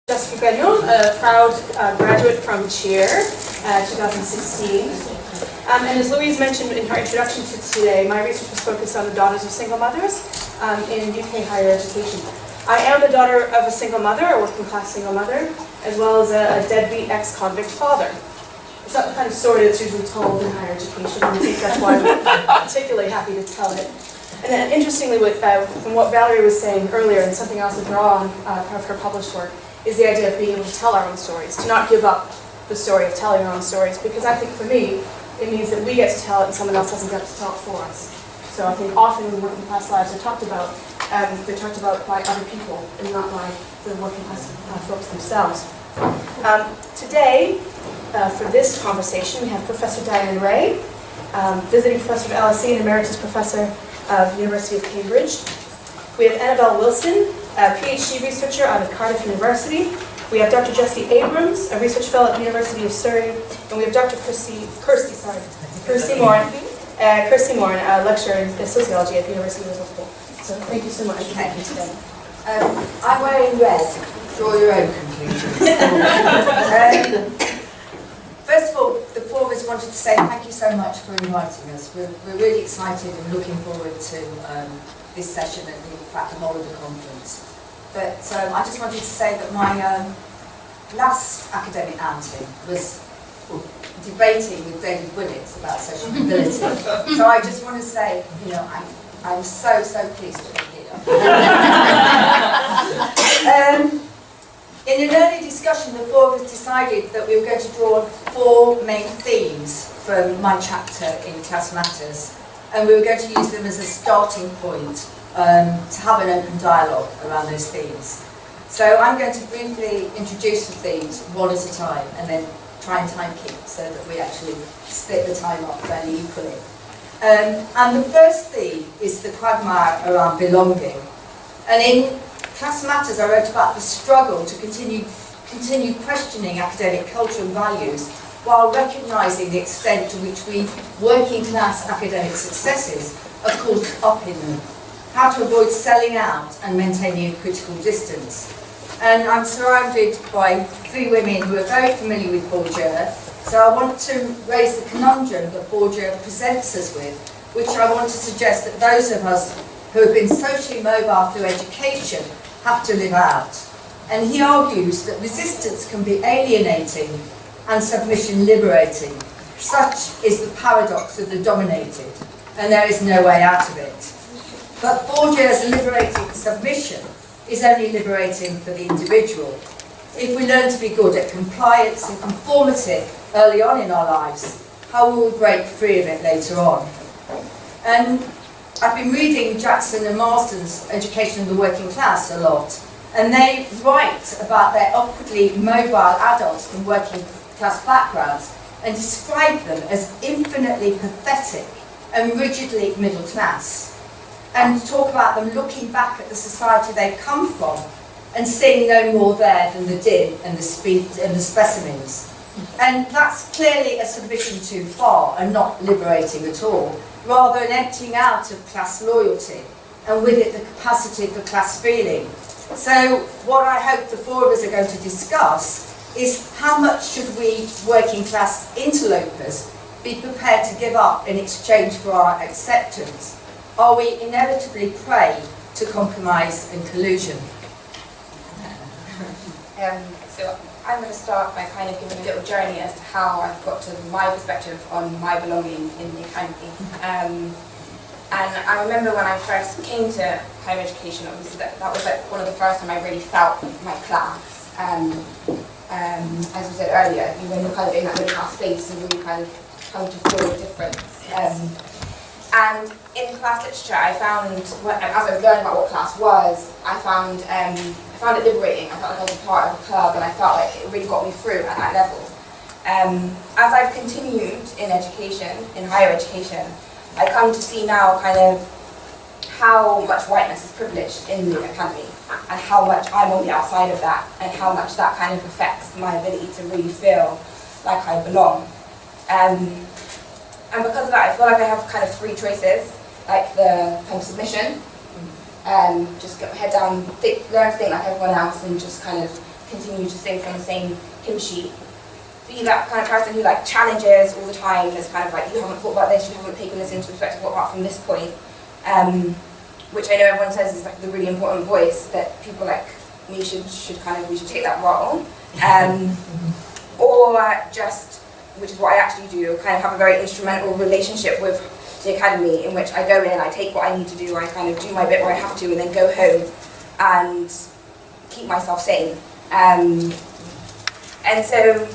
Jessie, a proud graduate from CHEER 2016. And as Louise mentioned in her introduction to today, my research was focused on the daughters of single mothers in UK higher education. I am the daughter of a single mother, a working class single mother, as well as a deadbeat ex-convict father. It's not the kind of story that's usually told in higher education, and I think that's why I'm particularly happy to tell it. And then interestingly, from what Valerie was saying earlier, and something else to draw on of her published work, is the idea of being able to tell our own stories, to not give up the story of telling our own stories, because I think for me, it means that we get to tell it and someone else doesn't get to tell it for us. So I think often when working class lives are talked about, they're talked about by other people and not by the working class folks themselves. Today, for this conversation, we have Professor Diane Reay, visiting professor of LSE and emeritus professor of the University of Cambridge. We have Annabel Wilson, a PhD researcher out of Cardiff University. We have Dr. Jessie Abrams, a research fellow at the University of Surrey, and we have Dr. Kirsty Morrin, a lecturer in sociology at the University of Liverpool. So thank you so much for being here today. I'm wearing red. Draw your own conclusions. First of all, the four of us wanted to say thank you so much for inviting us. We're really excited and looking forward to this session and in fact the whole of the conference. But I just wanted to say that my last academic outing was debating with David Willits about social mobility. So I just want to say, you know, I'm so pleased to be here. In an early discussion, the four of us decided that we were going to draw four main themes from my chapter in Class Matters, and we were going to use them as a starting point to have an open dialogue around those themes. So I'm going to briefly introduce the themes one at a time, and then try and time keep so that we actually split the time up fairly equally. And the first theme is the quagmire around belonging. And in Class Matters, I wrote about the struggle to continue questioning academic culture and values while recognising the extent to which we working class academic successes are caught up in them. How to avoid selling out and maintaining a critical distance. And I'm surrounded by three women who are very familiar with Bourdieu, so I want to raise the conundrum that Bourdieu presents us with, which I want to suggest that those of us who have been socially mobile through education have to live out. And he argues that resistance can be alienating and submission liberating. Such is the paradox of the dominated, and there is no way out of it. But Bourdieu's liberating submission is only liberating for the individual. If we learn to be good at compliance and conformity early on in our lives, how will we break free of it later on? And I've been reading Jackson and Marston's Education of the Working Class a lot, and they write about their upwardly mobile adults from working class backgrounds and describe them as infinitely pathetic and rigidly middle class, and talk about them looking back at the society they've come from and seeing no more there than the din and the speed and the specimens. And that's clearly a submission too far and not liberating at all, rather an emptying out of class loyalty, and with it the capacity for class feeling. So what I hope the four of us are going to discuss is how much should we working class interlopers be prepared to give up in exchange for our acceptance? Are we inevitably prey to compromise and collusion? So I'm going to start by kind of giving a little journey as to how I've got to my perspective on my belonging in the academy. And I remember when I first came to higher education, obviously that was like one of the first time I really felt my class. As we said earlier, when you're kind of in that middle class space, you really kind of come to feel the difference. And in class literature, I found, as I was learning about what class was, I found it liberating. I felt like I was a part of a club, and I felt like it really got me through at that level. As I've continued in education, in higher education, I come to see now kind of how much whiteness is privileged in the academy, and how much I'm on the outside of that, and how much that kind of affects my ability to really feel like I belong. And because of that, I feel like I have kind of three choices, like the kind of submission, just get my head down, learn to think like everyone else, and just kind of continue to sing from the same hymn sheet. Be that kind of person who like challenges all the time, is kind of like, you haven't thought about this, you haven't taken this into perspective, what about from this point? Which I know everyone says is like the really important voice, that people like me should take that role. Or just, which is what I actually do, kind of have a very instrumental relationship with the academy, in which I go in, I take what I need to do, I kind of do my bit where I have to, and then go home and keep myself sane. And so,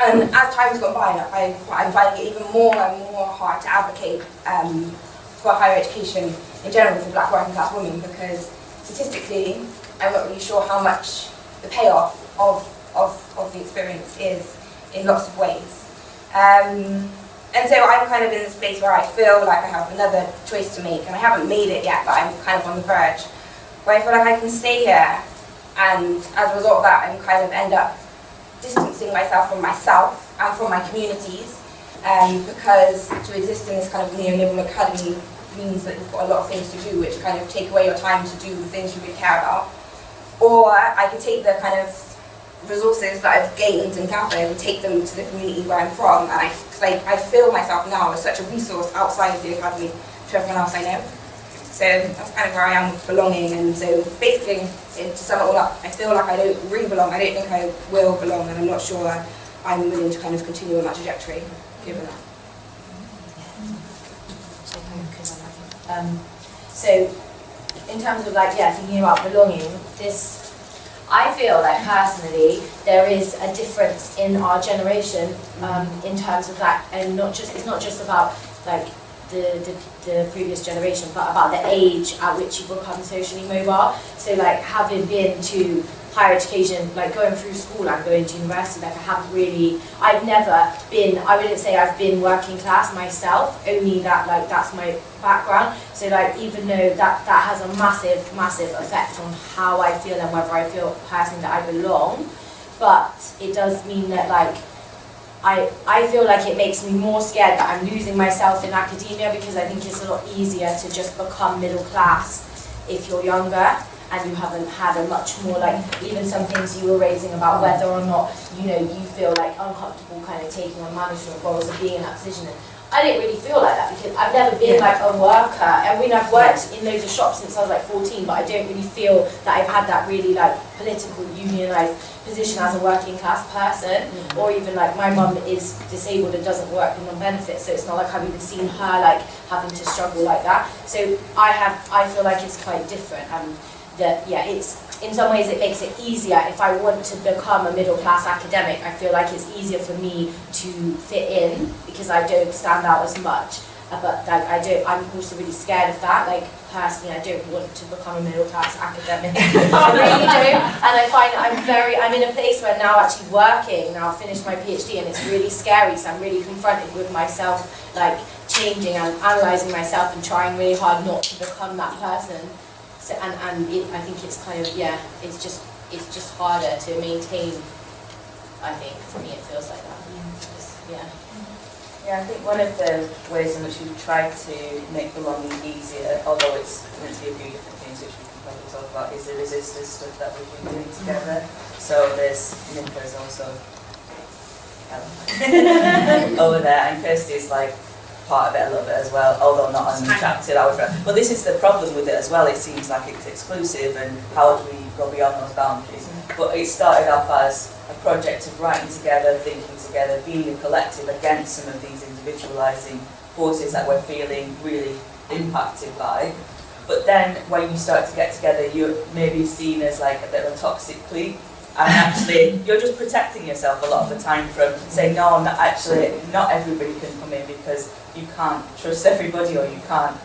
as time has gone by, I'm finding it even more and more hard to advocate for higher education in general for black working class women, because statistically, I'm not really sure how much the payoff of the experience is in lots of ways. And so I'm kind of in this place where I feel like I have another choice to make, and I haven't made it yet, but I'm kind of on the verge, where I feel like I can stay here, and as a result of that, I'm kind of end up distancing myself from myself and from my communities, because to exist in this kind of neoliberal academy means that you've got a lot of things to do which kind of take away your time to do the things you really care about. Or I could take the kind of resources that I've gained and gathered and take them to the community where I'm from, and I feel myself now as such a resource outside of the academy to everyone else I know. So that's kind of where I am with belonging. And so basically, to sum it all up, I feel like I don't really belong. I don't think I will belong, and I'm not sure I'm willing to kind of continue on that trajectory given that. So in terms of like, thinking about belonging, I feel like personally there is a difference in our generation in terms of that, and it's not just about like the previous generation, but about the age at which you become socially mobile. So like having been to higher education, like going through school and going to university, like I've never been, I wouldn't say I've been working class myself, only that like that's my background. So like even though that has a massive effect on how I feel and whether I feel personally that I belong, but it does mean that like I feel like it makes me more scared that I'm losing myself in academia, because I think it's a lot easier to just become middle class if you're younger and you haven't had a much more, like, even some things you were raising about whether or not, you know, you feel like uncomfortable kind of taking on management roles or being in that position. And I didn't really feel like that, because I've never been like a worker. I mean, I've worked in loads of shops since I was like 14, but I don't really feel that I've had that really like political unionised position as a working class person. Or even like my mum is disabled and doesn't work with non-benefits, so it's not like I've even seen her like having to struggle like that. So I feel like it's quite different, and that it's in some ways it makes it easier if I want to become a middle class academic. I feel like it's easier for me to fit in because I don't stand out as much. But like I'm also really scared of that. Like personally, I don't want to become a middle class academic. I really don't. And I find that I'm in a place where now actually working, now I've finished my PhD, and it's really scary. So I'm really confronted with myself, like changing and analysing myself and trying really hard not to become that person. So, I think it's kind of, it's just harder to maintain. I think for me it feels like that. Yeah, I think one of the ways in which we've tried to make belonging easier, although it's meant to be a few different things which we can probably talk about, is the resistance stuff that we've been doing together. So there's Nico's also over there, and Kirsty is like part of it a little bit as well, although not on the chapter I would. But this is the problem with it as well. It seems like it's exclusive, and how do we go beyond those boundaries? But it started off as a project of writing together, thinking together, being a collective against some of these individualising forces that we're feeling really impacted by. But then when you start to get together, you're maybe seen as like a bit of a toxic clique, and actually you're just protecting yourself a lot of the time from saying, no, not everybody can come in, because you can't trust everybody, or you can't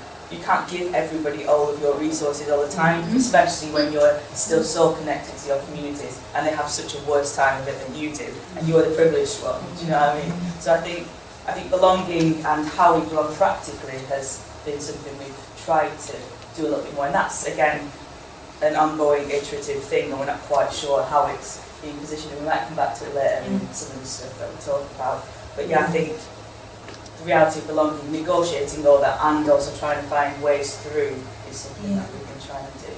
give everybody all of your resources all the time, especially when you're still so connected to your communities and they have such a worse time of it than you do, and you're the privileged one. Do you know what I mean? So I think belonging and how we belong practically has been something we've tried to do a little bit more, and that's again an ongoing iterative thing, and we're not quite sure how it's being positioned, and we might come back to it later in some of the stuff that we talk about. But I think the reality of belonging, negotiating all that, and also trying to find ways through is something that we've been trying to do.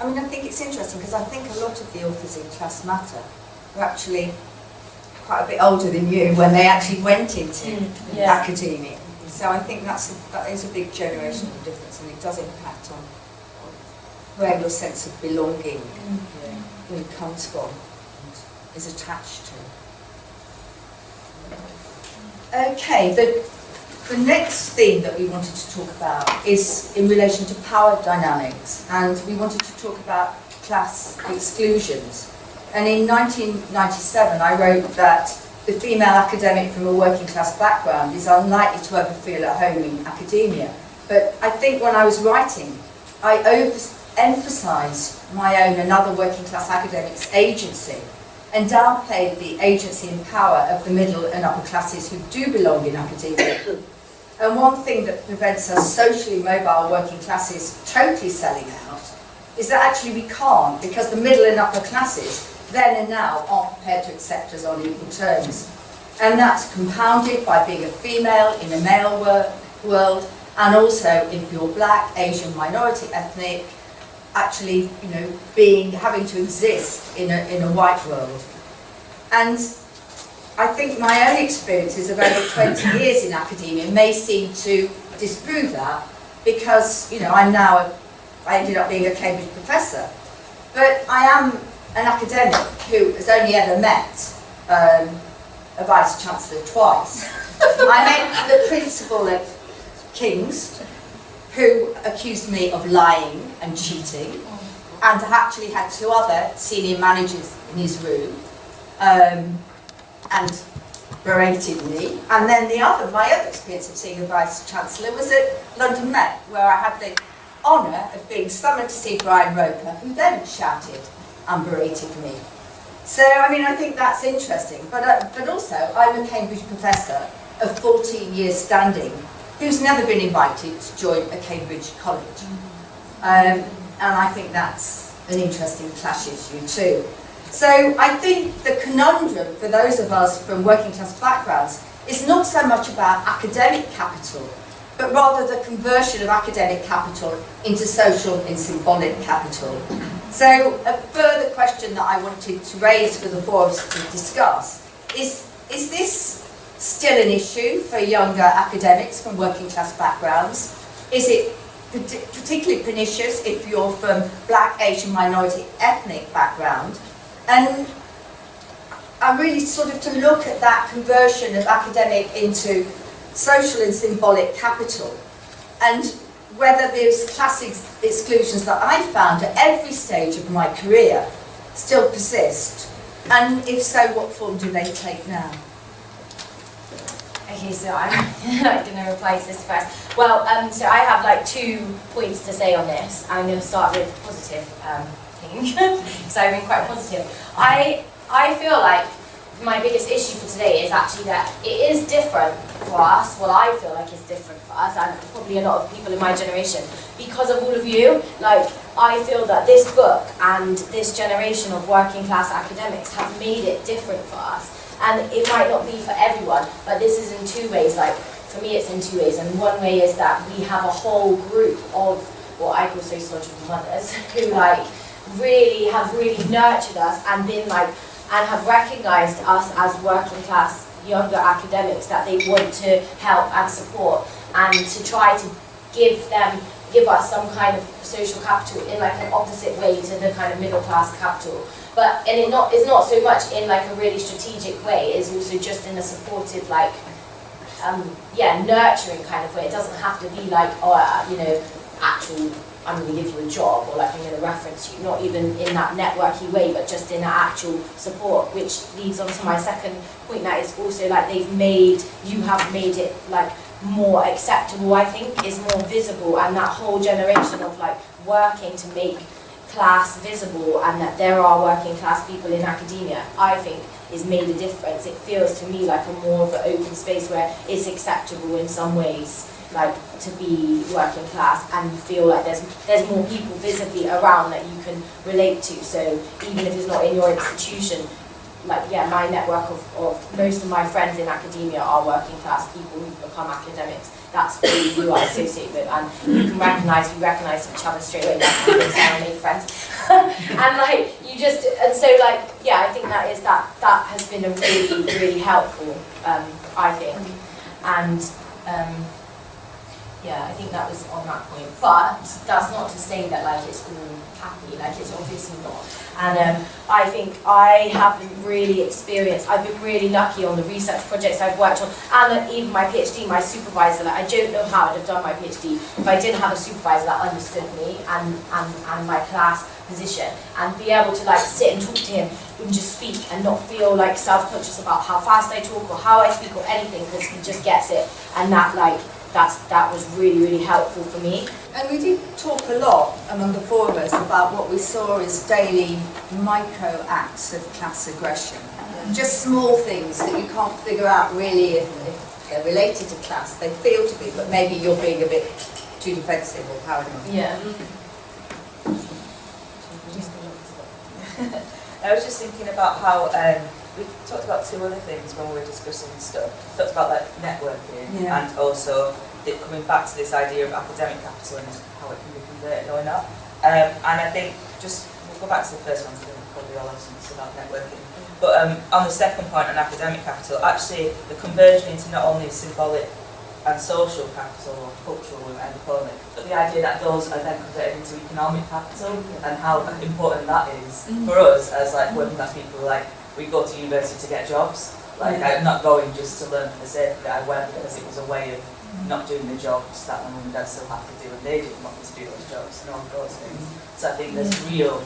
I mean, I think it's interesting because I think a lot of the authors in Class Matter were actually quite a bit older than you when they actually went into academia. So I think that is a big generational difference, and it does impact on where your sense of belonging comes from and is attached to. Okay, the next theme that we wanted to talk about is in relation to power dynamics, and we wanted to talk about class exclusions. And in 1997 I wrote that the female academic from a working class background is unlikely to ever feel at home in academia. But I think when I was writing, I overemphasised my own and other working class academics' agency and downplayed the agency and power of the middle and upper classes who do belong in academia. And one thing that prevents us socially mobile working classes totally selling out is that actually we can't, because the middle and upper classes then and now aren't prepared to accept us on equal terms. And that's compounded by being a female in a male world, and also if you're black, Asian, minority, ethnic, actually, having to exist in a white world. And I think my own experiences of over 20 years in academia may seem to disprove that, because, I ended up being a Cambridge professor, but I am an academic who has only ever met a vice-chancellor twice. I met the principal of King's, who accused me of lying and cheating, and actually had two other senior managers in his room, and berated me. And then my other experience of seeing a vice-chancellor was at London Met, where I had the honour of being summoned to see Brian Roper, who then shouted and berated me. So, I think that's interesting. But also, I'm a Cambridge professor of 14 years standing, who's never been invited to join a Cambridge college. And I think that's an interesting clash issue too. So I think the conundrum for those of us from working class backgrounds is not so much about academic capital, but rather the conversion of academic capital into social and symbolic capital. So a further question that I wanted to raise for the four of us to discuss is this still an issue for younger academics from working class backgrounds? Is it particularly pernicious if you're from black, Asian, minority, ethnic background? And I really sort of to look at that conversion of academic into social and symbolic capital, and whether those class exclusions that I found at every stage of my career still persist, and if so, what form do they take now? Okay, so I'm going to reply to this first. Well, so I have 2 points to say on this. I'm going to start with positive thing, so I've been quite positive. I feel like my biggest issue for today is actually that it is different for us. Well, I feel like it's different for us, and probably a lot of people in my generation, because of all of you. I feel that this book and this generation of working class academics have made it different for us. And it might not be for everyone, but this is in 2 ways. For me, it's in 2 ways. And one way is that we have a whole group of what I call sociological mothers who really have nurtured us and been and have recognised us as working class younger academics that they want to help and support, and to try to give us some kind of social capital in an opposite way to the kind of middle class capital. But it's not so much in a really strategic way. It's also just in a supportive, nurturing kind of way. It doesn't have to be actual, I'm going to give you a job, or I'm going to reference you. Not even in that networky way, but just in that actual support. Which leads on to my second point. That is also you have made it more acceptable. I think is more visible, and that whole generation of working to make class visible, and that there are working class people in academia, I think has made a difference. It feels to me like a more of an open space where it's acceptable in some ways, to be working class, and you feel like there's more people visibly around that you can relate to. So even if it's not in your institution, my network of most of my friends in academia are working class people who've become academics. That's really who I associate with, and we recognise each other straight away. That's how I made friends. And like you just, and so like yeah, I think that has been a really really helpful, I think, and yeah, I think that was on that point. But that's not to say that like it's all happy, like it's obviously not. And I think I haven't really experienced, I've been really lucky on the research projects I've worked on, and even my PhD, my supervisor, like, I don't know how I'd have done my PhD if I didn't have a supervisor that understood me and my class position, and be able to like sit and talk to him and just speak and not feel like self-conscious about how fast I talk or how I speak or anything, because he just gets it, and that like, that was really, really helpful for me. And we did talk a lot among the four of us about what we saw as daily micro acts of class aggression. Just small things that you can't figure out really if they're related to class. They feel to be, but maybe you're being a bit too defensive or paranoid. Yeah. I was just thinking about how we talked about two other things when we were discussing stuff. We talked about like networking and also coming back to this idea of academic capital and how it can be converted or not. And I think we'll go back to the first one, because probably all have something about networking. But on the second point on academic capital, actually the conversion into not only symbolic and social capital or cultural, we might call it, but the idea that those are then converted into economic capital and how important that is for us as like working class people. Like, we go to university to get jobs. Like, I'm not going just to learn for the sake of it. I went because it was a way of not doing the jobs that my mum and dad still have to do, and they didn't want me to do those jobs and all those things. So I think there's real,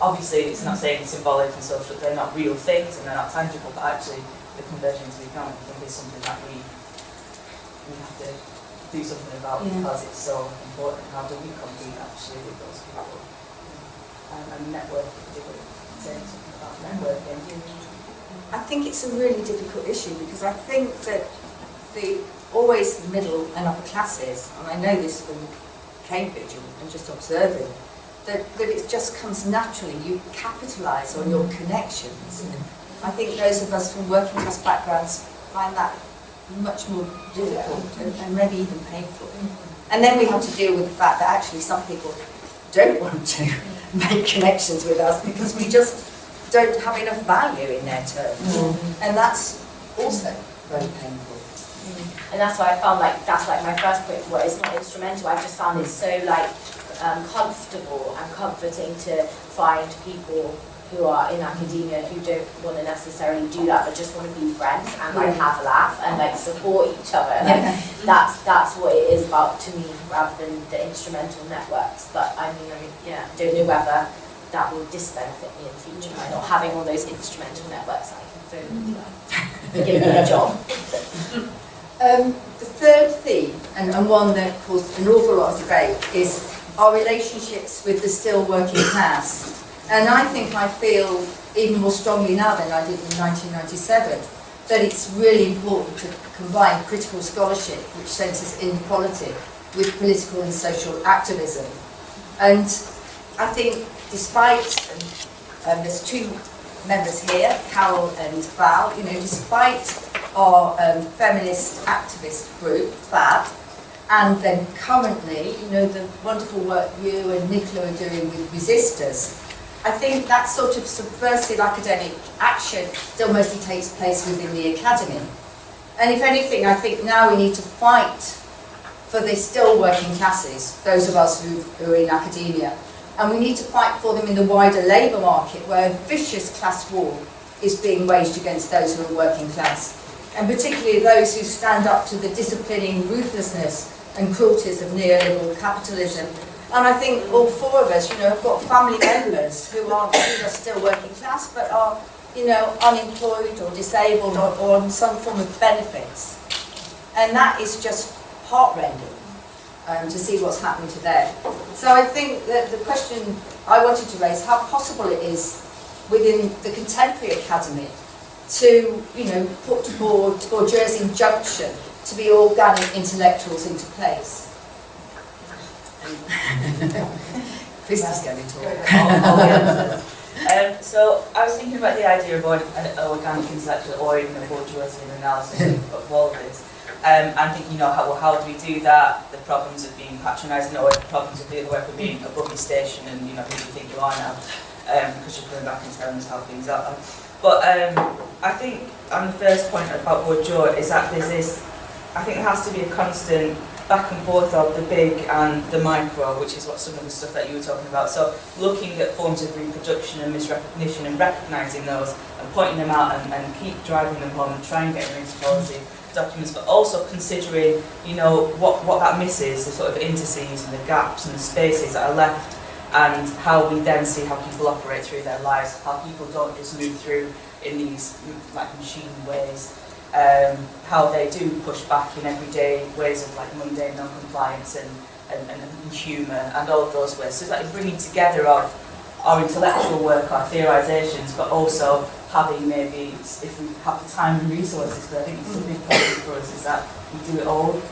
obviously it's not saying symbolic and social, they're not real things and they're not tangible, but actually the conversion to economic, I think, is something that we have to do something about because it's so important. How do we compete actually with those people? And networking, particularly saying something about networking. I think it's a really difficult issue, because I think that the always middle and upper classes, and I know this from Cambridge and just observing, that it just comes naturally. You capitalise on your connections. I think those of us from working class backgrounds find that much more difficult and maybe even painful. And then we have to deal with the fact that actually some people don't want to make connections with us because we just don't have enough value in their terms. And that's also very painful. And that's why I found like that's like my first point, where it's not instrumental. I just found it so like comfortable and comforting to find people who are in academia who don't want to necessarily do that, but just want to be friends and like have a laugh and like support each other. Like, that's what it is about to me, rather than the instrumental networks. But I mean, don't know whether that will disbenefit me in the future by not having all those instrumental networks that I can phone and give me a job. The third theme, and one that caused an awful lot of debate, is our relationships with the still working class. And I think I feel even more strongly now than I did in 1997 that it's really important to combine critical scholarship, which centres inequality, with political and social activism. And I think despite, there's two members here, Carol and Val, despite our feminist activist group, FAB, and then currently, the wonderful work you and Nicola are doing with Resistors, I think that sort of subversive academic action still mostly takes place within the academy. And if anything, I think now we need to fight for the still working classes, those of us who are in academia, and we need to fight for them in the wider labour market, where a vicious class war is being waged against those who are working class, and particularly those who stand up to the disciplining ruthlessness and cruelties of neoliberal capitalism. And I think all four of us, have got family members who are still working class, but are, unemployed or disabled or on some form of benefits. And that is just heartrending to see what's happening to them. So I think that the question I wanted to raise, how possible it is within the contemporary academy to, put bourgeois injunction to be organic intellectuals into place. Christy's going to talk. So I was thinking about the idea of organic intellectual or even a bourgeoisian analysis of all of this. I'm thinking, how do we do that? The problems of being patronising, or the problems of the other way of being a bookie station, and who do you think you are now? Because you're coming back and telling us how things are. But I think on the first point about bourgeois is that there's this, I think there has to be a constant back and forth of the big and the micro, which is what some of the stuff that you were talking about. So looking at forms of reproduction and misrecognition and recognising those and pointing them out and keep driving them home and try and get them into policy documents, but also considering, what that misses, the sort of indices and the gaps and the spaces that are left, and how we then see how people operate through their lives, how people don't just move through in these like machine ways. How they do push back in everyday ways of like mundane non-compliance and humour and all of those ways. So it's like bringing together of our intellectual work, our theorisations, but also having maybe, if we have the time and resources, because I think it's a big problem for us, is that we do it all.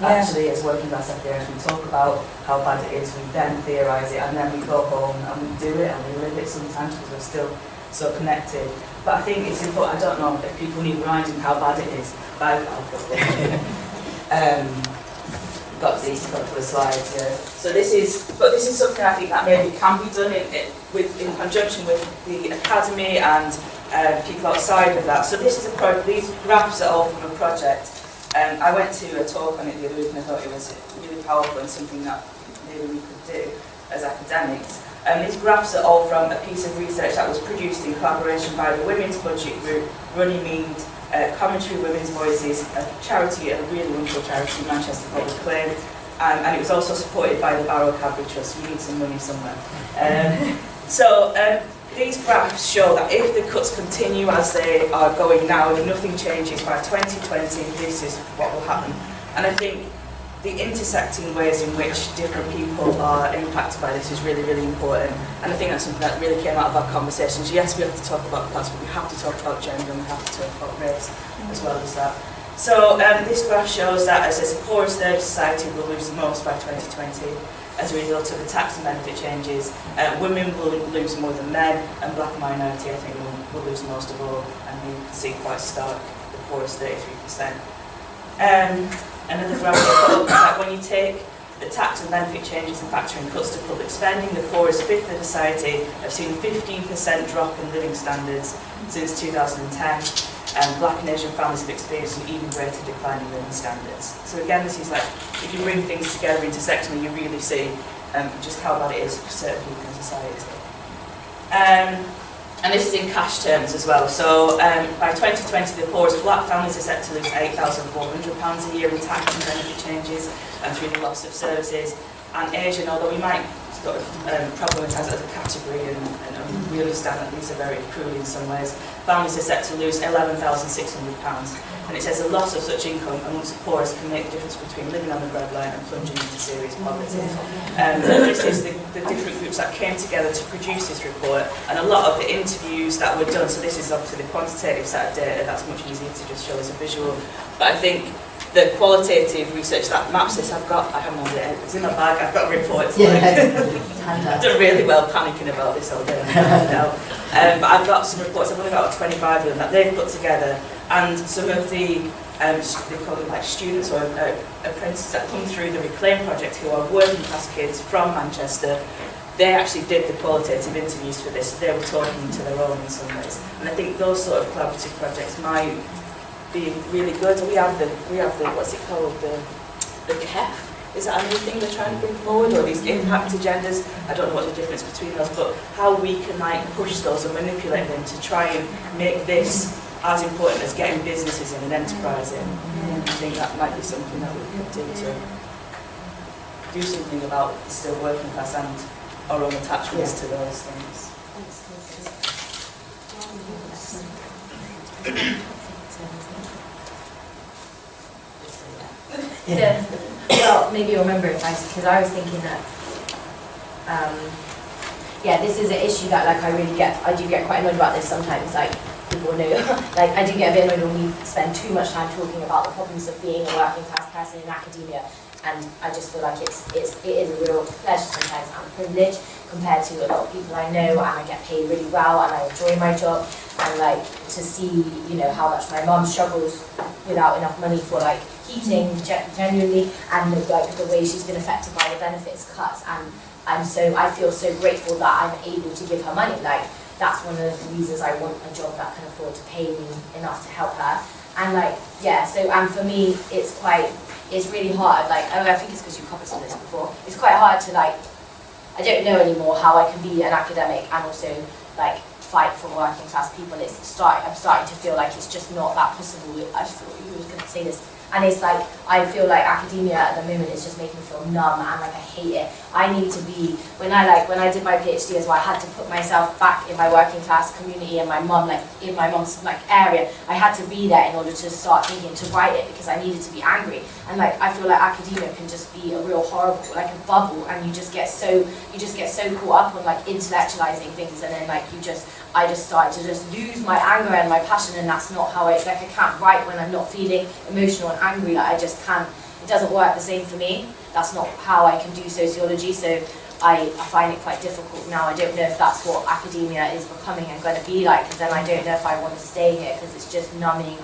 Actually, as working class academics, we talk about how bad it is, we then theorise it, and then we go home and we do it and we live it sometimes because we're still so connected. But I think it's important, I don't know if people need reminding how bad it is, but got these couple of slides here. So this is something I think that maybe can be done in conjunction with the academy and people outside of that. So this is these graphs are all from a project. I went to a talk on it the other week and I thought it was really powerful and something that maybe we could do as academics. These graphs are all from a piece of research that was produced in collaboration by the Women's Budget Group, Runnymede, Commentary Women's Voices, a charity, a really wonderful charity, Manchester Public Claim, and it was also supported by the Barrow Cadbury Trust. We need some money somewhere. These graphs show that if the cuts continue as they are going now, if nothing changes by 2020, this is what will happen. And I think the intersecting ways in which different people are impacted by this is really, really important. And I think that's something that really came out of our conversations. Yes, we have to talk about class, but we have to talk about gender and we have to talk about race as well as that. So this graph shows that as a poorest third of society will lose the most by 2020 as a result of the tax and benefit changes. Women will lose more than men, and black minority, I think, will lose most of all. And you can see quite stark, the poorest 33%. Another graph I put up is that when you take the tax and benefit changes and factor in cuts to public spending, the poorest fifth of society have seen a 15% drop in living standards since 2010, and black and Asian families have experienced an even greater decline in living standards. So again, this is like, if you bring things together intersectionally, you really see just how bad it is for certain people in society. And this is in cash terms as well. So by 2020, the poorest black families are set to lose £8,400 a year in tax and benefit changes and through the loss of services. And Asian, although we might sort of problematise it as a category and we understand that these are very cruel in some ways, families are set to lose £11,600. And it says a loss of such income amongst the poorest can make the difference between living on the breadline and plunging into serious poverty. This is the different groups that came together to produce this report, and a lot of the interviews that were done, so this is obviously the quantitative set of data, that's much easier to just show as a visual, but I think the qualitative research that maps this, I haven't had it, it's in my bag, I've got reports. I've done really well panicking about this all day. But I've got some reports, I've only got 25 of them that they've put together, and some of the, they call them like students or apprentices that come through the Reclaim project who are working class kids from Manchester, they actually did the qualitative interviews for this, they were talking to their own in some ways. And I think those sort of collaborative projects might be really good. We have the what's it called, the KEF. Is that a new thing they're trying to bring forward, or these impact agendas? I don't know what the difference between those, but how we can like push those and manipulate them to try and make this as important as getting businesses in and enterprise in. I think that might be something that we could do to do something about the still working class and our own attachments to those things. Yeah. Well, maybe you'll remember it, because I was thinking that, this is an issue that like I do get quite annoyed about this sometimes, like people know, like I do get a bit annoyed when we spend too much time talking about the problems of being a working class person in academia. and I just feel like it is a real pleasure sometimes and a privilege compared to a lot of people I know, and I get paid really well and I enjoy my job, and like to see, you know, how much my mum struggles without enough money for like heating genuinely, and like the way she's been affected by the benefits cuts, and so I feel so grateful that I'm able to give her money. Like that's one of the reasons I want a job that can afford to pay me enough to help her. And like, yeah, so, and for me, it's really hard, like, I think it's because you covered some of this before, it's quite hard to like, I don't know anymore how I can be an academic and also like fight for working class people. I'm starting to feel like it's just not that possible. I just thought you were going to say this. And it's like, I feel like academia at the moment is just making me feel numb and like I hate it. I need to be, when I did my PhD as well, I had to put myself back in my working class community and my mum, like in my mum's like area. I had to be there in order to start thinking, to write it, because I needed to be angry. And like, I feel like academia can just be a real horrible, like a bubble, and you just get so caught up on like intellectualizing things, and then like I just started to just lose my anger and my passion, and that's not how I can't write when I'm not feeling emotional and angry. Like I just can't, it doesn't work the same for me. That's not how I can do sociology, so I find it quite difficult now. I don't know if that's what academia is becoming and going to be like, because then I don't know if I want to stay here, because it's just numbing,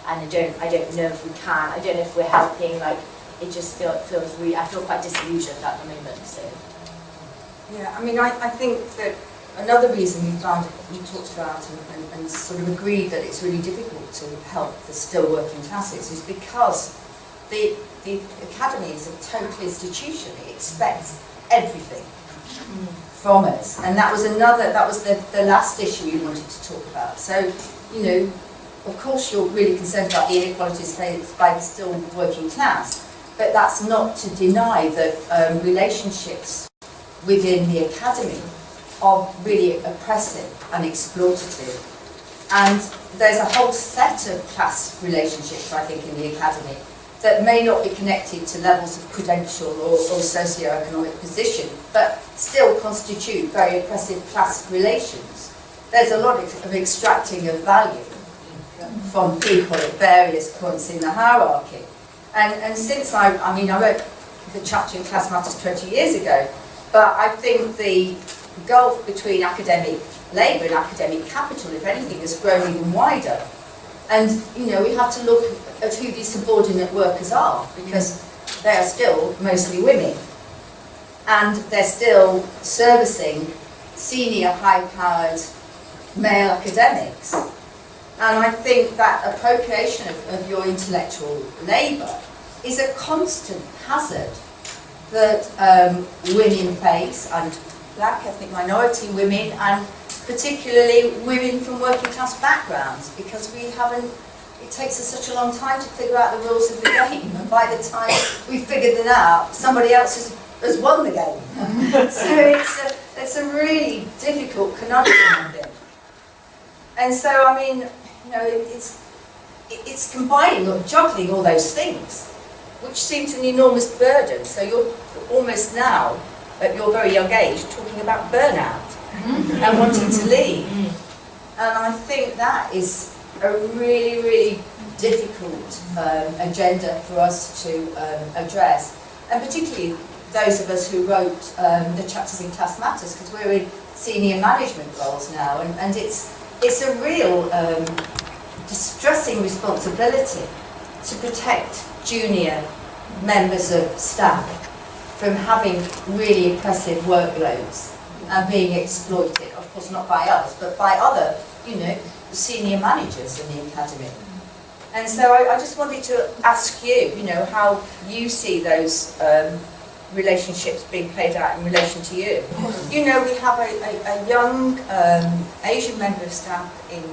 and I don't know if we can, I don't know if we're helping, like it just feels really, I feel quite disillusioned at the moment, so. Yeah, I mean, I think that another reason we talked about and sort of agreed that it's really difficult to help the still working classes is because the academy is a total institution. It expects everything from us, and that was the last issue we wanted to talk about. So, you know, of course you're really concerned about the inequalities faced by the still working class, but that's not to deny that relationships within the academy are really oppressive and exploitative. And there's a whole set of class relationships, I think, in the academy that may not be connected to levels of credential or socio-economic position, but still constitute very oppressive class relations. There's a lot of extracting of value from people at various points in the hierarchy. And since I wrote the chapter in Class Matters 20 years ago, but I think the gulf between academic labour and academic capital, if anything, has grown even wider. And, you know, we have to look at who these subordinate workers are, because they are still mostly women. And they're still servicing senior, high-powered male academics. And I think that appropriation of your intellectual labour is a constant hazard that women face, and black, ethnic minority women, and particularly women from working class backgrounds, because we haven't, it takes us such a long time to figure out the rules of the game, and by the time we've figured them out, somebody else has won the game. So it's a really difficult conundrum, I think. And so, I mean, you know, it's combining or juggling all those things, which seems an enormous burden. So you're almost now, at your very young age, talking about burnout and wanting to leave. And I think that is a really, really difficult agenda for us to address. And particularly those of us who wrote the chapters in Class Matters, because we're in senior management roles now, and it's a real distressing responsibility to protect junior members of staff from having really oppressive workloads and being exploited, of course not by us, but by other, you know, senior managers in the academy. And so I just wanted to ask you, you know, how you see those relationships being played out in relation to you. You know, we have a young Asian member of staff in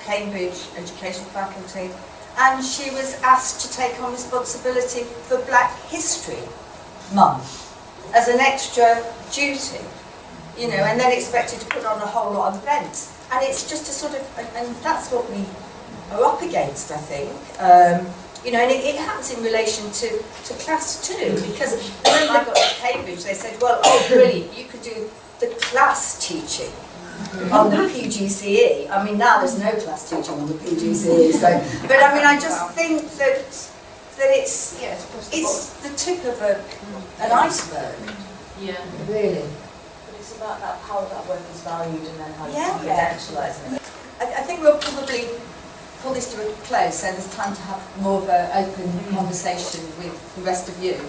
Cambridge Education Faculty, and she was asked to take on responsibility for Black History Month as an extra duty, you know, and then expected to put on a whole lot of events. And it's just a sort of, and that's what we are up against, I think. You know, and it happens in relation to class too, because when I got to Cambridge, they said, well, oh, brilliant, you could do the class teaching on the PGCE. I mean, now there's no class teaching on the PGCE, so, but I mean, I just think that that it's the tip of an iceberg. Yeah. Really. But it's about that, how that work is valued and then how you Yeah, confidentialise it. I think we'll probably pull this to a close, so there's time to have more of an open conversation with the rest of you.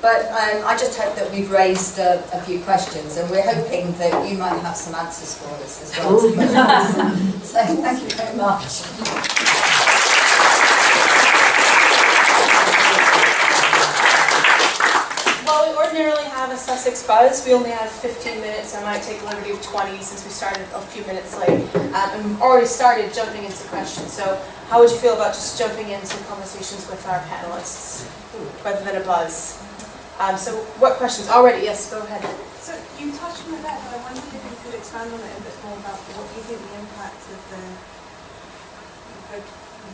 But I just hope that we've raised a few questions, and we're hoping that you might have some answers for us as well. So thank you very much. While we ordinarily have a Sussex buzz, we only have 15 minutes. I might take a liberty of 20 since we started a few minutes late. And we've already started jumping into questions. So how would you feel about just jumping into conversations with our panelists rather than a buzz? So what questions? Already, yes, go ahead. So you touched on it there, but I wondered if you could expand on it a bit more about what you think the impact of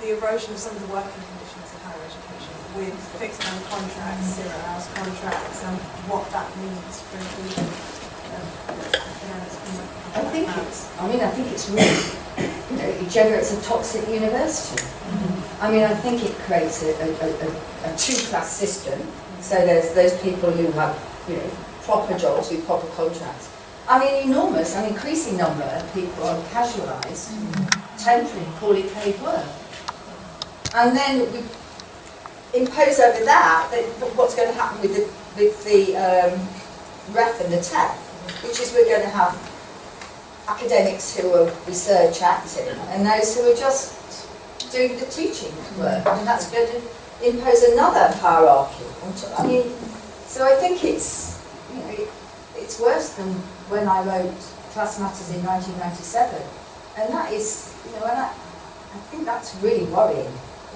the erosion of some of the working conditions of higher education with fixed term contracts, 0 hours contracts, and what that means for inclusion of academics from working contracts. I think it's really, it generates a toxic university. I mean, I think it creates a two-class system. So there's those people who have, proper jobs with proper contracts. I mean, increasing number of people on casualised, temporary, poorly paid work. And then we impose over that what's going to happen with the ref and the TEF, which is we're going to have academics who are research active and those who are just doing the teaching work, and that's going to impose another hierarchy. So I think it's worse than when I wrote Class Matters in 1997, and that is, I think that's really worrying,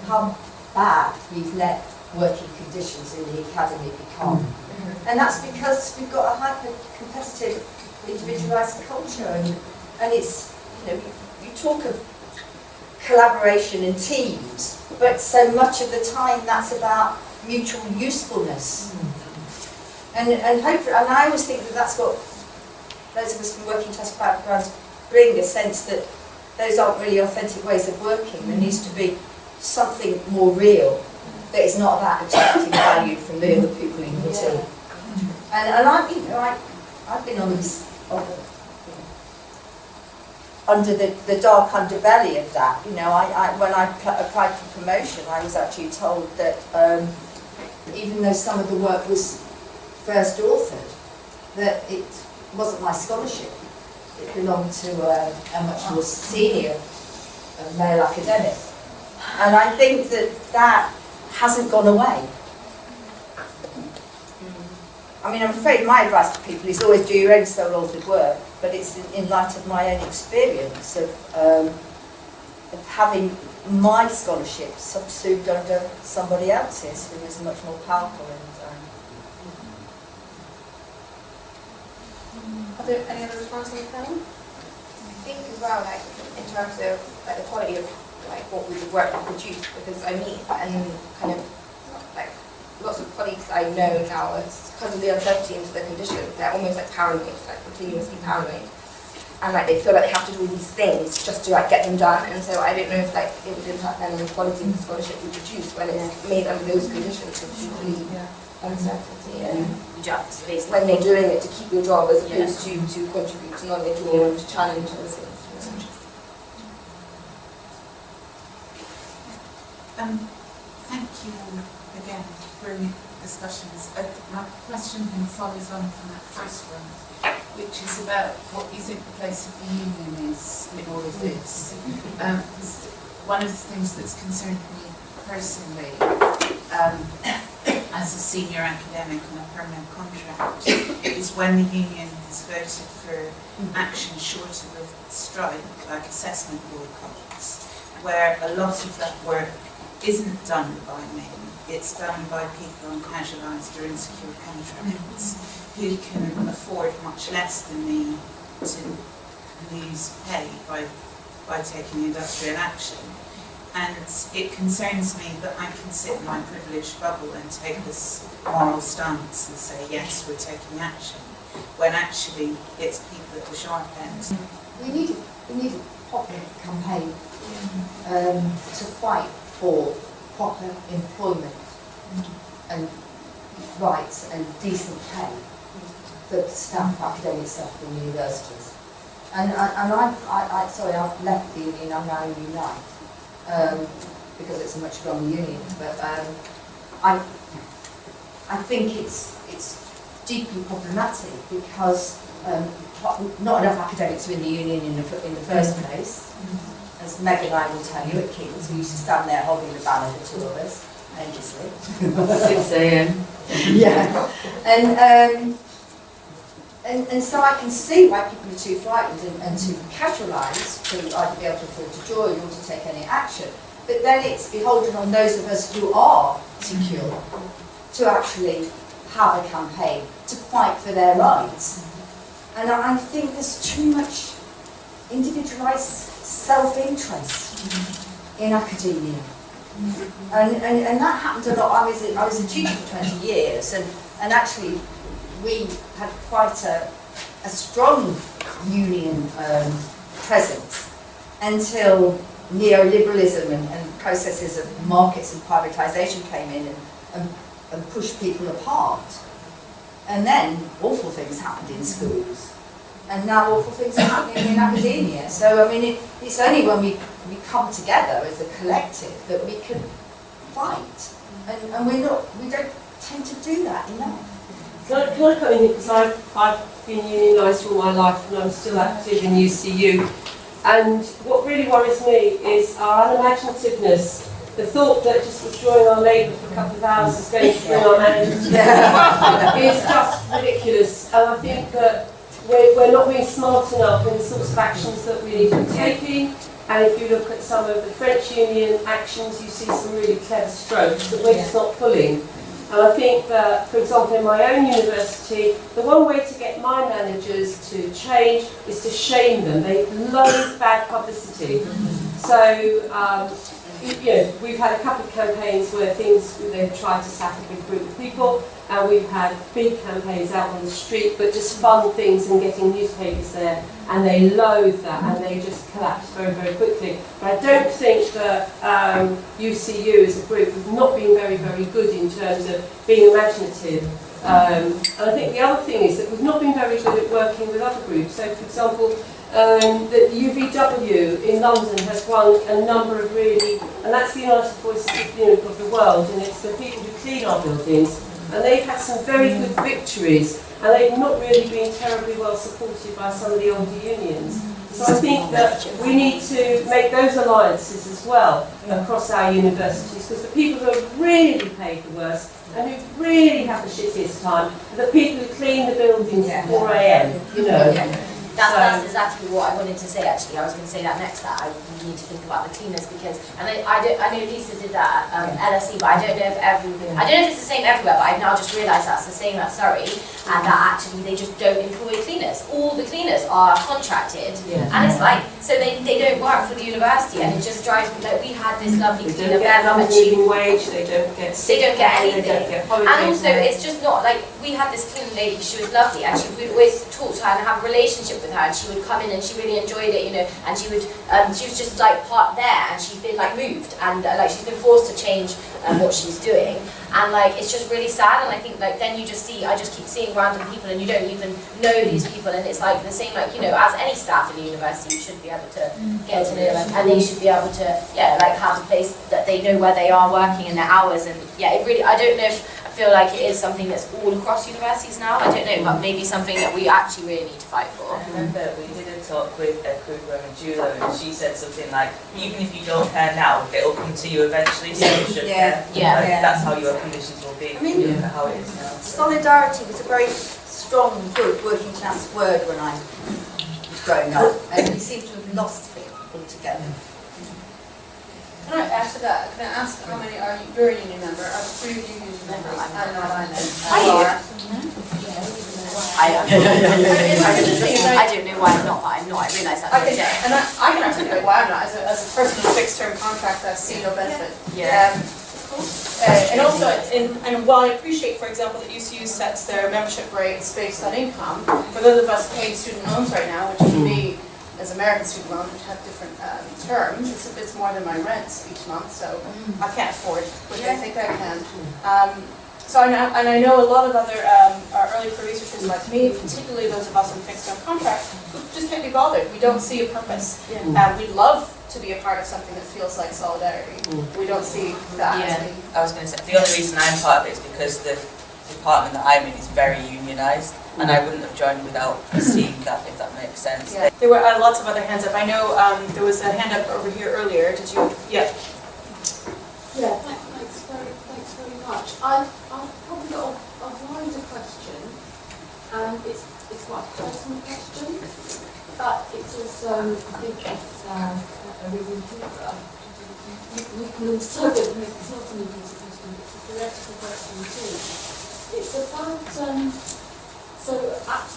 how bad we've let working conditions in the academy become. And that's because we've got a hyper-competitive, individualised culture, and it's, you talk of collaboration in teams, but so much of the time that's about mutual usefulness. And hopefully, and I always think that that's what those of us from working class backgrounds bring, a sense that those aren't really authentic ways of working. There needs to be something more real, that is not about extracting value from the other people in the team. And I've been on this, under the dark underbelly of that. When I applied for promotion, I was actually told that even though some of the work was first authored, that it wasn't my scholarship. It belonged to a much more senior male academic. And I think that hasn't gone away. I mean, I'm afraid my advice to people is always do your own sole authored work, but it's in light of my own experience of having my scholarship subsumed under somebody else's who is much more powerful. Are there any other responses on the panel? I think as well, in terms of the quality of what we would work to produce, because I meet and kind of lots of colleagues I know now, because of the uncertainty into the condition, they're almost paranoid, continuously paranoid, and they feel like they have to do all these things just to get them done. And so I don't know if it would impact then on the quality of the scholarship we produce when it's made under those conditions of complete uncertainty. When they're doing it to keep your job as opposed to contribute to knowledge or to challenge those things. Thank you again for brilliant discussions. My question follows on from that first one, which is about what you think the place of the union is in all of this. One of the things that's concerned me personally, as a senior academic on a permanent contract, is when the union has voted for action short of a strike, like assessment boycotts, where a lot of that work isn't done by men, it's done by people on casualised or insecure contracts who can afford much less than me to lose pay by taking industrial action. And it concerns me that I can sit in my privileged bubble and take this moral stance and say, yes, we're taking action, when actually it's people at the sharp end. We need a proper campaign to fight for proper employment and rights and decent pay for staff, academic staff in universities. And sorry, I've left the union, I'm now in Unite, because it's a much stronger union, but I think it's deeply problematic because not enough academics are in the union in the first place. As Meg and I will tell you at King's, we used to stand there holding the banner for 2 of us, endlessly. 6 a.m. Yeah, and so I can see why people are too frightened and too casualised to either be able to afford to join or to take any action. But then it's beholden on those of us who are secure to actually have a campaign to fight for their rights. And I think there's too much individualised self-interest in academia. And that happened a lot. I was a teacher for 20 years, and actually we had quite a strong union presence until neoliberalism and processes of markets and privatisation came in and pushed people apart. And then awful things happened in schools. And now awful things are happening in academia. So, I mean, it's only when we come together as a collective that we can fight. And we don't tend to do that enough. Can I come in here, because I've been unionised all my life and I'm still active in UCU. And what really worries me is our unimaginativeness. The thought that just withdrawing our labour for a couple of hours is going to bring our managers together is just ridiculous. And I think that we're not being smart enough in the sorts of actions that we need to be taking. And if you look at some of the French union actions, you see some really clever strokes that we're just not pulling. And I think that, for example, in my own university, the one way to get my managers to change is to shame them. They loathe bad publicity. So, we've had a couple of campaigns where they've tried to sack a big group of people, and we've had big campaigns out on the street, but just fun things and getting newspapers there, and they loathe that, and they just collapse very, very quickly. But I don't think that UCU as a group have not been very, very good in terms of being imaginative. And I think the other thing is that we've not been very good at working with other groups. So, for example, the UVW in London has won a number of really, and that's the United Voices of the World, and it's the people who clean our buildings, and they've had some very good victories, and they've not really been terribly well supported by some of the older unions. So I think that we need to make those alliances as well across our universities, because the people who are really paid the worst and who really have the shittiest time are the people who clean the buildings at 4 a.m. That's exactly what I wanted to say, actually. I was going to say that next, that we need to think about the cleaners, because, and I know Lisa did that at LSE, but I don't know if it's the same everywhere, but I've now just realised that's the same at Surrey, and that actually they just don't employ cleaners. All the cleaners are contracted, and it's like, so they don't work for the university, and it just drives me, like, we had this lovely cleaner, They don't get living wage, they don't get anything. They don't get holidays. And also, it's just not like, we had this clean lady, she was lovely, and we'd always talk to her and have a relationship with her, and she would come in and she really enjoyed it, and she was just like part there, and she's been like moved, and like she's been forced to change what she's doing, and like it's just really sad. And I think like then I just keep seeing random people, and you don't even know these people, and it's like the same, like, as any staff in the university, you should be able to get to know them, and they should be able to like have a place that they know where they are working and their hours, and it really, I don't know if I feel like it is something that's all across universities now. I don't know, but maybe something that we actually really need to fight for. I remember we did a talk with a Kruger and Julia, and she said something like, even if you don't care now, it'll come to you eventually, so you should care. That's how your conditions will be. I mean, how it is now. Solidarity was a very strong, good working class word when I was growing up, and we seem to have lost it altogether. Can I add to that? Can I ask how many are you're a union member? Are the 3 of you union members? I don't know. I don't know why I'm not, but I'm not. I realise that. Okay, and I can articulate why I'm not. As a person with a fixed term contract, I see no benefit. And also, and while I appreciate, for example, that UCU sets their membership rates based on income, for those of us paying student loans right now, which would be as American student loans, which have different terms. It's more than my rents each month, so I can't afford what they think I can. So I know a lot of other early career researchers like me, particularly those of us on fixed term contracts, who just can't be bothered. We don't see a purpose. We'd love to be a part of something that feels like solidarity. We don't see that. I was going to say, the only reason I'm part of it is because the department that I'm in is very unionised, and I wouldn't have joined without seeing that, if that makes sense. Yeah. There were lots of other hands up. I know there was a hand up over here earlier. Did you? Yeah. Yeah, thanks very much. I've probably got a wider question, and it's quite a personal question, but it's also, I think it's a really important. We can also, it's not an important question, it's a theoretical question too. It's about, so at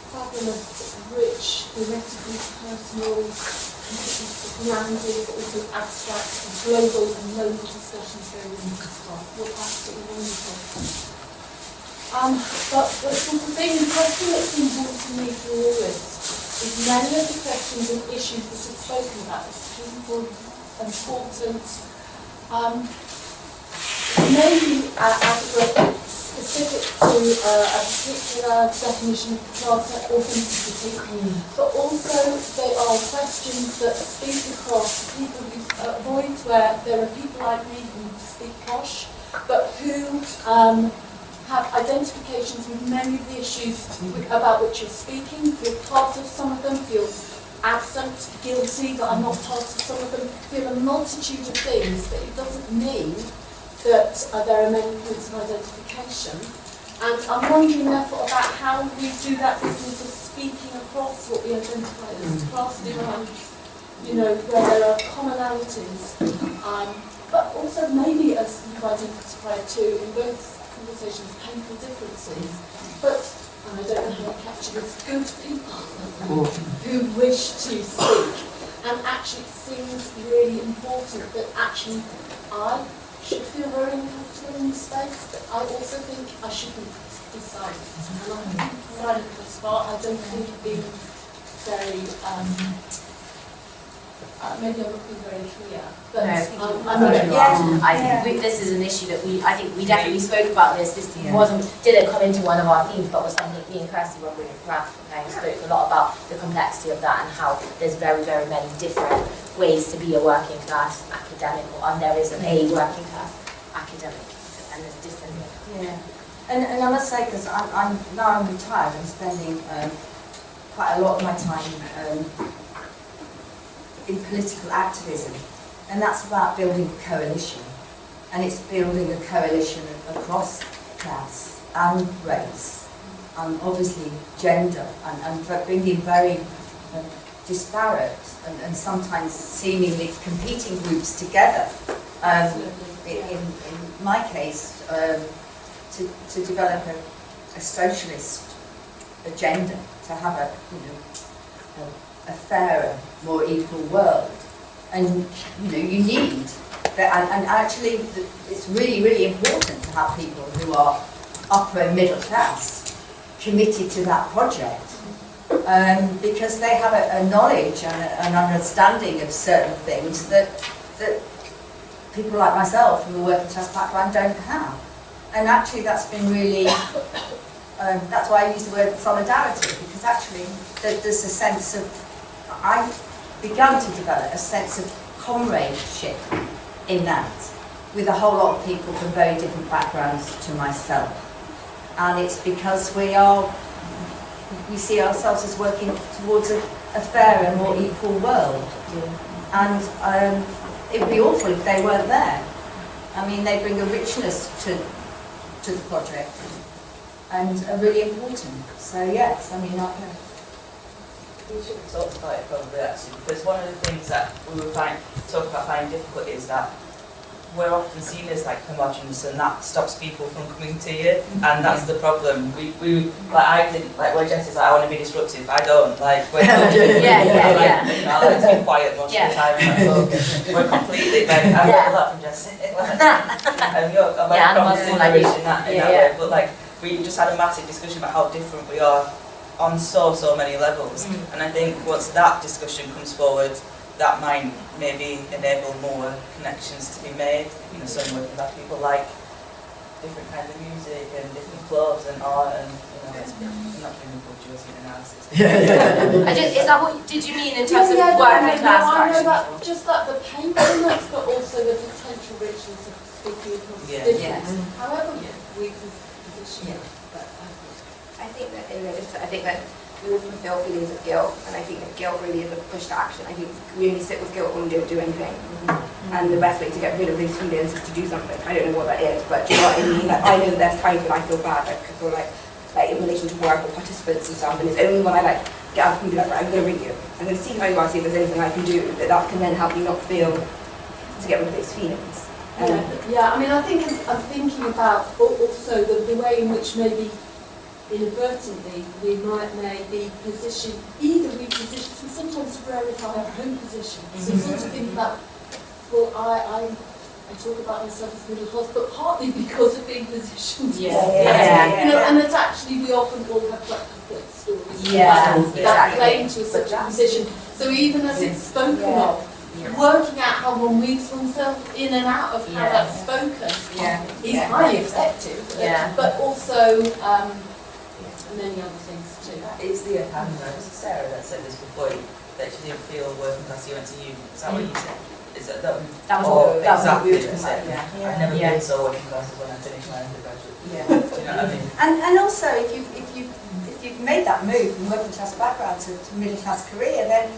fabulous, rich, theoretically personal, grounded, but also abstract, global and local discussions going on this stuff. What's absolutely wonderful. But the sort of thing, the question that's important to me through all this is many of the questions and issues that are spoken about as people important, maybe as it were specific to a particular definition of class authenticity, but also they are questions that speak across people voids where there are people like me who speak posh, but who have identifications with many of the issues about which you're speaking, feel part of some of them, feel absent, guilty that I'm not part of some of them, feel a multitude of things, but it doesn't mean that there are many points of identification. And I'm wondering therefore about how we do that business of speaking across what we identify as class divides, you know, where there are commonalities, but also maybe, as you've identified too, in both conversations, painful differences. But, and I don't know how to capture this, good people who wish to speak. And actually it seems really important that actually I should feel very uncomfortable in this space, but I also think I shouldn't be silent. And I think silent for this far, I don't think being very, maybe I'm not being very clear, but I think this is an issue that I think we definitely spoke about this. This didn't come into one of our themes, but was something me and Kirsty when we were spoke a lot about the complexity of that and how there's very, very many different ways to be a working class academic, and there isn't a working class academic, and there's different. Yeah, and I must say, because I'm retired, I'm spending quite a lot of my time in political activism, and that's about building a coalition, and it's building a coalition across class and race, and obviously gender, and bringing very disparate and sometimes seemingly competing groups together. In my case, to develop a socialist agenda, to have a fairer, more equal world, and you need that, and actually it's really, really important to have people who are upper and middle class committed to that project. Because they have a knowledge and an understanding of certain things that people like myself from a working class background don't have. And actually that's been really, that's why I use the word solidarity, because actually there's a sense of, I've begun to develop a sense of comradeship in that, with a whole lot of people from very different backgrounds to myself. And it's because we see ourselves as working towards a fairer, more equal world. And it would be awful if they weren't there. I mean, they bring a richness to the project and are really important. So yes, I mean, We should have talked about it probably actually, because one of the things that we were talking about finding difficult is that we're often seen as like homogenous, and that stops people from coming to you, and that's the problem. We like, I didn't like where Jessie's like, I want to be disruptive. I don't like. We're not, I like to be quiet most of the time. We're completely like, I learned that from Jessie. And you're probably similar in that way, but like we just had a massive discussion about how different we are on so many levels. And I think once that discussion comes forward, that might maybe enable more connections to be made. You know, some working class people like different kinds of music and different clubs and art, and you know, I'm not doing a budget analysis. Is that what did you mean in terms of working class I know factions? that, just that the painfulness, but also the potential richness of speaking across different. However, we position it. But I think that I think that we often feel feelings of guilt, and I think that guilt really is a push to action. I think we only sit with guilt when we don't do anything. And the best way to get rid of these feelings is to do something. I don't know what that is, but do you know what I mean? Like, I know that there's times when I feel bad, like I feel like in relation to work or participants and stuff, and it's only when I like get up and be like, right, I'm going to ring you. I'm going to see how you are, see if there's anything I can do that can then help you not feel to get rid of those feelings. I mean, I think I'm thinking about also the way in which maybe inadvertently we might maybe position, either we position, and sometimes rarify our own position. So sort of think about, well, I talk about myself as middle class, but partly because of being positioned. You know, and it's actually, we often all have quite complex stories that claim to a certain position. So even as it's spoken of, working out how one weaves oneself in and out of how that's spoken is highly effective, but also many other things too. It's the Sarah that said this before, that she didn't feel working class, you went to uni. Is that what you said? Is that exactly what I said? I've never been so working class as when I finished my undergraduate. Do you know what I mean? And also, if you've made that move from working class background to middle class career, then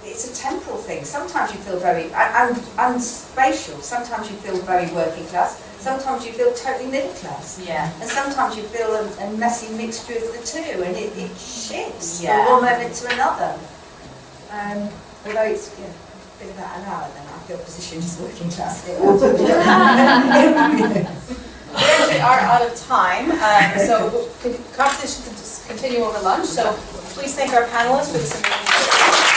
it's a temporal thing. Sometimes you feel very unspatial. Sometimes you feel very working class. Sometimes you feel totally middle class. And sometimes you feel a messy mixture of the two, and it shifts from one moment to another. Although it's been about an hour, then I feel positioned as working class. We actually are out of time, so conversation can continue over lunch. So please thank our panelists for this amazing.